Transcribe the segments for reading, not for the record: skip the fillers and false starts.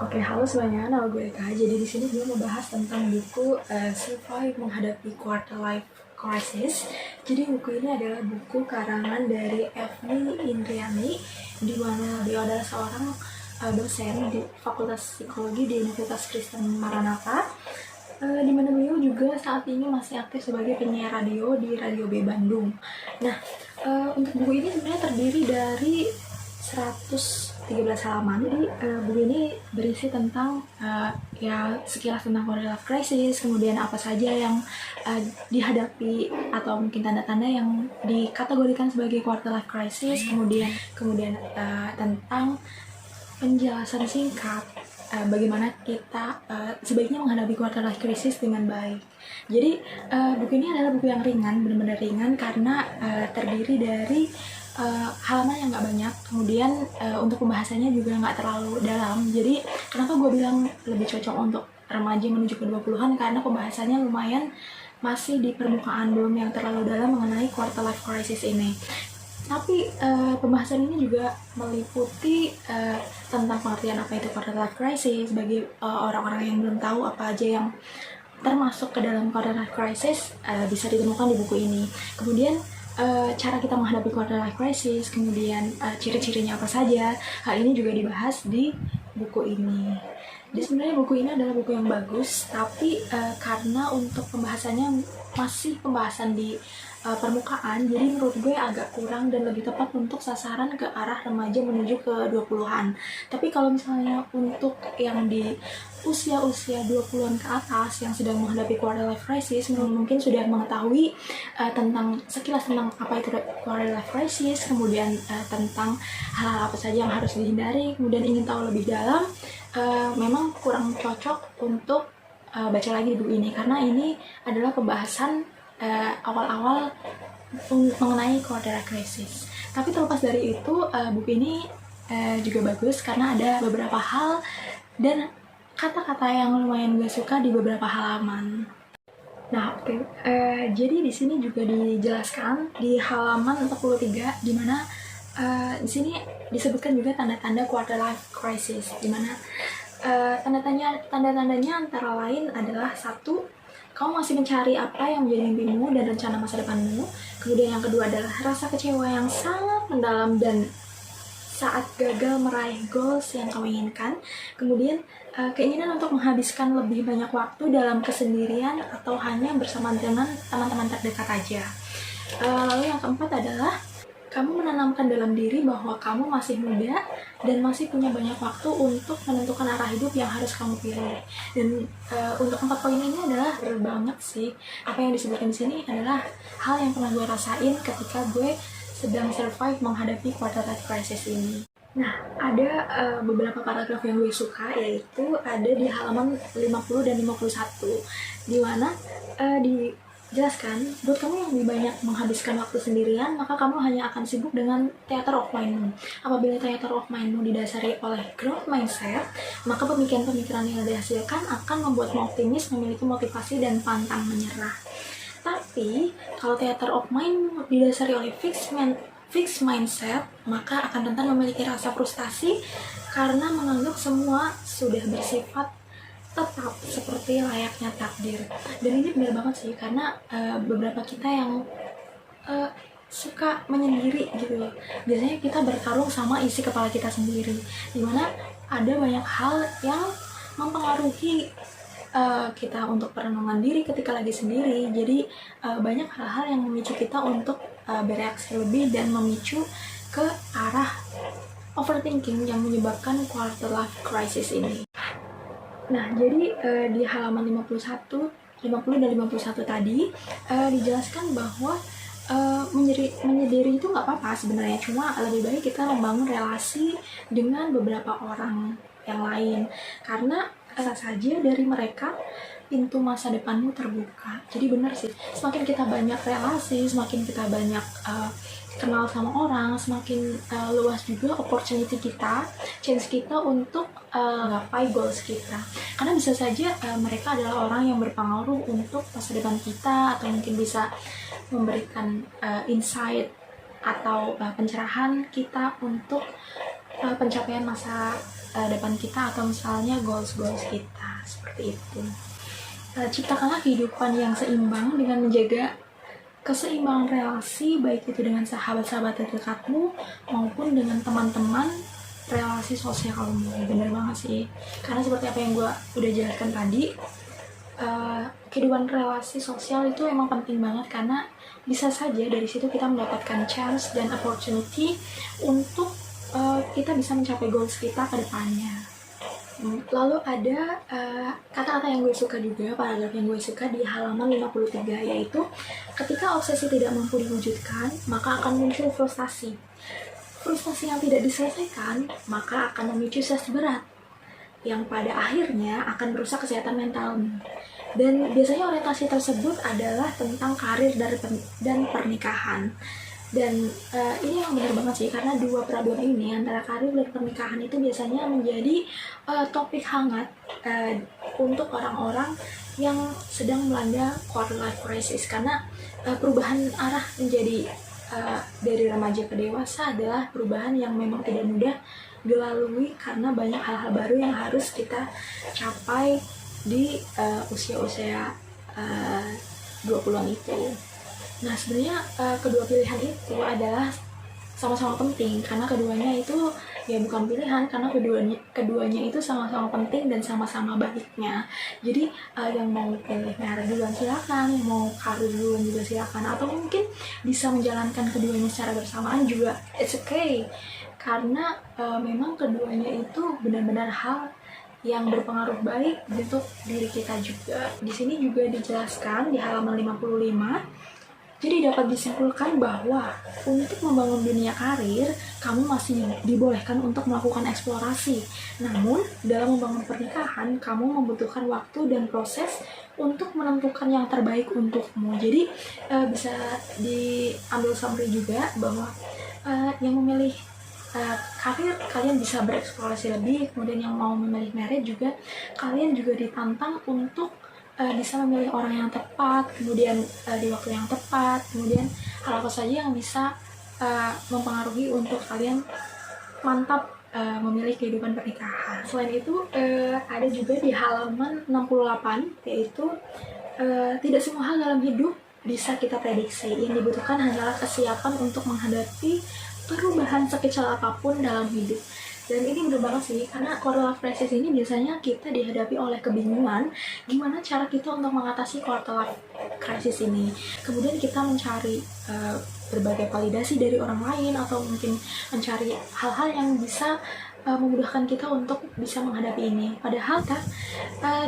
Oke, halo semuanya. Nama gue Eka. Jadi di sini gue mau bahas tentang buku Survive Menghadapi Quarter Life Crisis. Jadi buku ini adalah buku karangan dari Evni Indriani, di mana dia adalah seorang dosen di Fakultas Psikologi di Universitas Kristen Maranatha. Di mana beliau juga saat ini masih aktif sebagai penyiar radio di Radio B Bandung. Nah, untuk buku ini sebenarnya terdiri dari 113 halaman. Jadi buku ini berisi tentang ya sekilas tentang quarter life crisis, kemudian apa saja yang dihadapi atau mungkin tanda-tanda yang dikategorikan sebagai quarter life crisis, kemudian tentang penjelasan singkat bagaimana kita sebaiknya menghadapi quarter life crisis dengan baik. Jadi buku ini adalah buku yang ringan, benar-benar ringan karena terdiri dari halaman yang nggak banyak, kemudian untuk pembahasannya juga nggak terlalu dalam. Jadi kenapa gue bilang lebih cocok untuk remaja menuju ke 20-an, karena pembahasannya lumayan masih di permukaan, belum yang terlalu dalam mengenai quarter life crisis ini. Tapi pembahasan ini juga meliputi tentang pengertian apa itu quarter life crisis bagi orang-orang yang belum tahu apa aja yang termasuk ke dalam quarter life crisis, bisa ditemukan di buku ini. Kemudian cara kita menghadapi quarter life crisis, kemudian ciri-cirinya apa saja, hal ini juga dibahas di buku ini. Jadi sebenarnya buku ini adalah buku yang bagus, tapi karena untuk pembahasannya masih pembahasan di permukaan, jadi menurut gue agak kurang dan lebih tepat untuk sasaran ke arah remaja menuju ke 20-an. Tapi kalau misalnya untuk yang di usia-usia 20-an ke atas yang sedang menghadapi quarter life crisis, mungkin sudah mengetahui tentang sekilas tentang apa itu quarter life crisis, kemudian tentang hal-hal apa saja yang harus dihindari, kemudian ingin tahu lebih dalam, memang kurang cocok untuk baca lagi buku ini, karena ini adalah pembahasan awal-awal mengenai quarter life crisis. Tapi terlepas dari itu, buku ini juga bagus karena ada beberapa hal dan kata-kata yang lumayan gue suka di beberapa halaman. Nah, oke. Jadi di sini juga dijelaskan di halaman 43, di mana di sini disebutkan juga tanda-tanda quarter life crisis, di mana tanda-tandanya antara lain adalah: 1, kamu masih mencari apa yang menjadi mimpimu dan rencana masa depanmu. Kemudian yang kedua adalah rasa kecewa yang sangat mendalam dan saat gagal meraih goals yang kamu inginkan. Kemudian keinginan untuk menghabiskan lebih banyak waktu dalam kesendirian atau hanya bersama dengan teman-teman terdekat aja. Lalu yang keempat adalah kamu menanamkan dalam diri bahwa kamu masih muda dan masih punya banyak waktu untuk menentukan arah hidup yang harus kamu pilih. Dan untuk 4 poin ini adalah bener banget sih. Apa yang disebutkan di sini adalah hal yang pernah gue rasain ketika gue sedang survive menghadapi quarter life crisis ini. Nah, ada beberapa paragraf yang gue suka, yaitu ada di halaman 50 dan 51, di mana dijelaskan, buat kamu yang lebih banyak menghabiskan waktu sendirian, maka kamu hanya akan sibuk dengan theater of mindmu. Apabila theater of mindmu didasari oleh growth mindset, maka pemikiran-pemikiran yang dihasilkan akan membuatmu optimis, memiliki motivasi, dan pantang menyerah. Tapi, kalau theater of mind didasari oleh fixed mindset, maka akan rentan memiliki rasa frustasi karena menganggap semua sudah bersifat tetap seperti layaknya takdir. Dan ini benar banget sih, karena beberapa kita yang suka menyendiri gitu loh. Biasanya kita bertarung sama isi kepala kita sendiri, dimana ada banyak hal yang mempengaruhi kita untuk perenungan diri ketika lagi sendiri. Jadi banyak hal-hal yang memicu kita untuk bereaksi lebih dan memicu ke arah overthinking yang menyebabkan quarter life crisis ini. Nah, jadi di halaman 50 dan 51 tadi dijelaskan bahwa menyendiri itu nggak apa-apa sebenarnya, cuma lebih baik kita membangun relasi dengan beberapa orang yang lain, karena bisa saja dari mereka pintu masa depanmu terbuka. Jadi benar sih, semakin kita banyak relasi, semakin kita banyak kenal sama orang, semakin luas juga opportunity kita, chance kita untuk gapai goals kita. Karena bisa saja mereka adalah orang yang berpengaruh untuk masa depan kita, atau mungkin bisa memberikan insight atau pencerahan kita untuk pencapaian masa depan kita atau misalnya goals kita, seperti itu. Ciptakanlah kehidupan yang seimbang dengan menjaga keseimbangan relasi, baik itu dengan sahabat-sahabat terdekatmu maupun dengan teman-teman relasi sosialmu. Bener banget sih, karena seperti apa yang gue udah jelaskan tadi, kehidupan relasi sosial itu emang penting banget, karena bisa saja dari situ kita mendapatkan chance dan opportunity untuk kita bisa mencapai goals kita ke depannya. Lalu ada kata-kata yang gue suka juga, paragraf yang gue suka di halaman 53, yaitu ketika obsesi tidak mampu diwujudkan, maka akan muncul frustasi. Frustasi yang tidak diselesaikan, maka akan memicu stres berat, yang pada akhirnya akan merusak kesehatan mentalmu. Dan biasanya orientasi tersebut adalah tentang karir dan pernikahan. Dan ini yang benar banget sih, karena dua problem ini antara karir dan pernikahan itu biasanya menjadi topik hangat untuk orang-orang yang sedang melanda quarter life crisis, karena perubahan arah menjadi dari remaja ke dewasa adalah perubahan yang memang tidak mudah dilalui, karena banyak hal-hal baru yang harus kita capai di usia-usia 20-an itu. Nah, sebenarnya kedua pilihan itu adalah sama-sama penting, karena keduanya itu ya bukan pilihan, karena keduanya itu sama-sama penting dan sama-sama baiknya. Jadi yang mau pilih karir duluan silakan, yang mau karir duluan juga silakan, atau mungkin bisa menjalankan keduanya secara bersamaan juga it's okay, karena memang keduanya itu benar-benar hal yang berpengaruh baik untuk diri kita juga. Di sini juga dijelaskan di halaman 55. Jadi dapat disimpulkan bahwa untuk membangun dunia karir, kamu masih dibolehkan untuk melakukan eksplorasi. Namun, dalam membangun pernikahan, kamu membutuhkan waktu dan proses untuk menentukan yang terbaik untukmu. Jadi, bisa diambil summary juga bahwa yang memilih karir, kalian bisa bereksplorasi lebih. Kemudian yang mau memilih marriage juga, kalian juga ditantang untuk bisa memilih orang yang tepat, kemudian di waktu yang tepat, kemudian hal apa saja yang bisa mempengaruhi untuk kalian mantap memilih kehidupan pernikahan. Selain itu ada juga di halaman 68, yaitu tidak semua hal dalam hidup bisa kita prediksi. Yang dibutuhkan hanyalah kesiapan untuk menghadapi perubahan sekecil apapun dalam hidup. Dan ini bener banget sih, karena quarter life crisis ini biasanya kita dihadapi oleh kebingungan gimana cara kita untuk mengatasi quarter life crisis ini. Kemudian kita mencari berbagai validasi dari orang lain, atau mungkin mencari hal-hal yang bisa memudahkan kita untuk bisa menghadapi ini. Padahal kan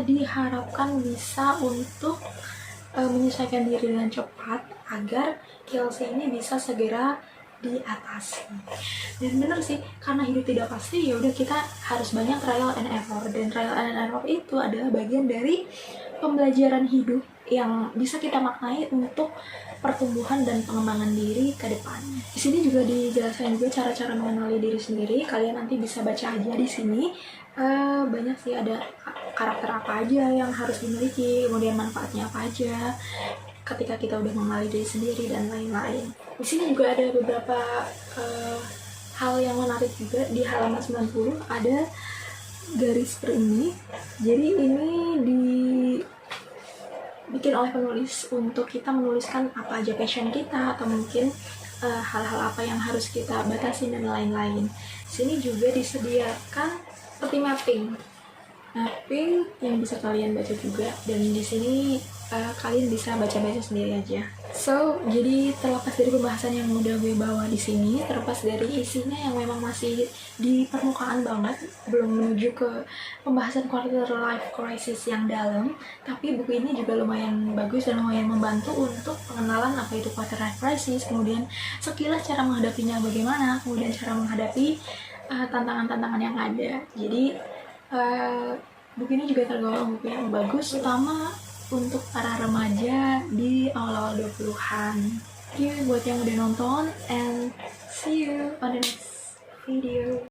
diharapkan bisa untuk menyesuaikan diri dengan cepat agar KLC ini bisa segera diatasi. Dan benar sih, karena hidup tidak pasti, ya udah kita harus banyak trial and error, dan trial and error itu adalah bagian dari pembelajaran hidup yang bisa kita maknai untuk pertumbuhan dan pengembangan diri ke depannya. Di sini juga dijelaskan juga cara-cara mengenali diri sendiri. Kalian nanti bisa baca aja di sini. Banyak sih, ada karakter apa aja yang harus dimiliki, kemudian manfaatnya apa aja ketika kita udah mengenali diri sendiri dan lain-lain. Di sini juga ada beberapa hal yang menarik juga. Di halaman 90 ada garis per ini. Jadi ini dibikin oleh penulis untuk kita menuliskan apa aja passion kita, atau mungkin hal-hal apa yang harus kita batasi dan lain-lain. Di sini juga disediakan seperti mapping yang bisa kalian baca juga, dan di sini kalian bisa baca-baca sendiri aja. So, jadi terlepas dari pembahasan yang udah gue bawa di sini, terlepas dari isinya yang memang masih di permukaan banget, belum menuju ke pembahasan quarter life crisis yang dalam, tapi buku ini juga lumayan bagus dan lumayan membantu untuk pengenalan apa itu quarter life crisis, kemudian sekilas cara menghadapinya bagaimana, kemudian cara menghadapi tantangan-tantangan yang ada. Jadi buku ini juga tergolong buku yang bagus, terutama untuk para remaja di awal-awal 20-an. Thank you buat yang udah nonton, and see you on the next video.